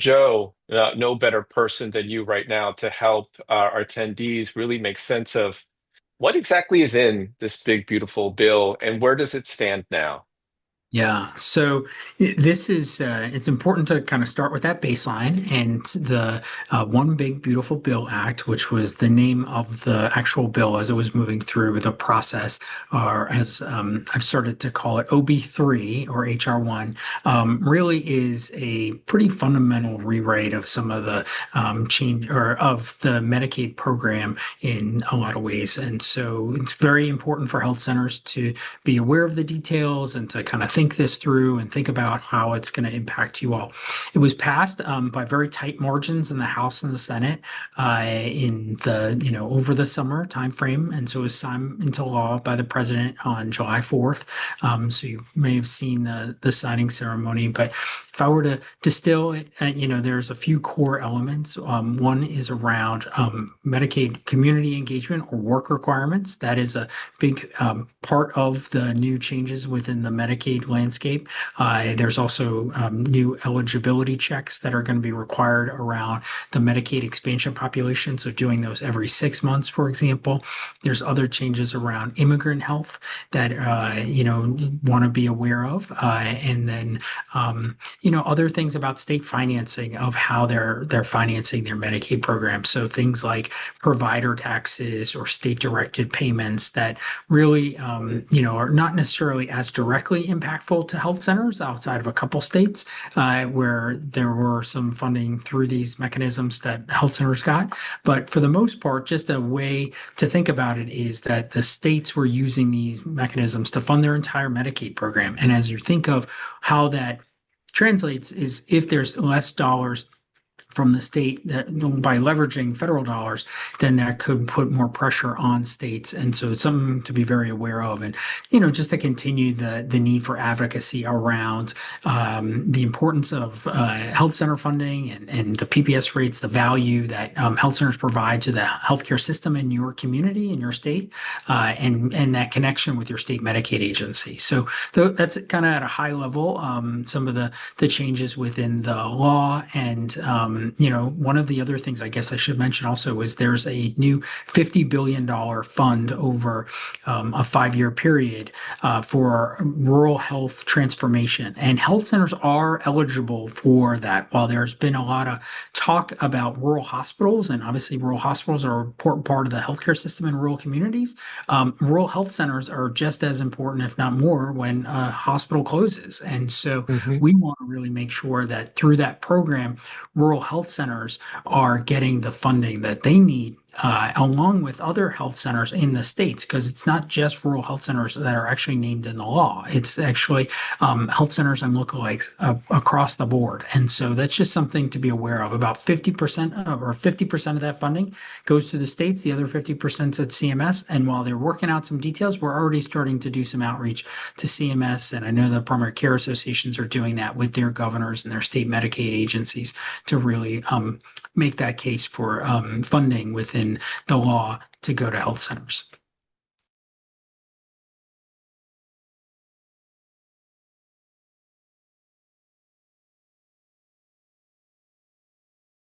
Joe, no better person than you right now to help our attendees really make sense of what exactly is in this big, beautiful bill and where does it stand now? Yeah, so this is it's important to kind of start with that baseline and the One Big Beautiful Bill Act, which was the name of the actual bill as it was moving through the process, or as I've started to call it, OB3 or HR1, really is a pretty fundamental rewrite of some of the change or of the Medicaid program in a lot of ways, and so it's very important for health centers to be aware of the details and to kind of think this through and think about how it's going to impact you all. It was passed by very tight margins in the House and the Senate in the over the summer timeframe, and so it was signed into law by the president on July 4th. So you may have seen the signing ceremony, but if I were to distill it, there's a few core elements. One is around Medicaid community engagement or work requirements. That is a big part of the new changes within the Medicaid landscape. There's also new eligibility checks that are going to be required around the Medicaid expansion population. So doing those every 6 months, for example. There's other changes around immigrant health that want to be aware of, and then other things about state financing of how they're financing their Medicaid program. So things like provider taxes or state directed payments that really are not necessarily as directly impactful to health centers outside of a couple states where there were some funding through these mechanisms that health centers got. But for the most part, just a way to think about it is that the states were using these mechanisms to fund their entire Medicaid program. And as you think of how that translates is if there's less dollars from the state that by leveraging federal dollars, then that could put more pressure on states. And so it's something to be very aware of. And, just to continue the need for advocacy around the importance of health center funding and the PPS rates, the value that health centers provide to the healthcare system in your community, in your state, and that connection with your state Medicaid agency. So that's kind of at a high level, some of the changes within the law and one of the other things I guess I should mention also is there's a new $50 billion fund over a 5-year period for rural health transformation. And health centers are eligible for that. While there's been a lot of talk about rural hospitals, and obviously rural hospitals are an important part of the healthcare system in rural communities, rural health centers are just as important, if not more, when a hospital closes. And so Mhm. we want to really make sure that through that program, rural health centers are getting the funding that they need, along with other health centers in the states, because it's not just rural health centers that are actually named in the law. It's actually health centers and lookalikes across the board. And so that's just something to be aware of. About 50% or 50% of that funding goes to the states, the other 50% is at CMS. And while they're working out some details, we're already starting to do some outreach to CMS. And I know the primary care associations are doing that with their governors and their state Medicaid agencies to really make that case for funding within the law to go to health centers.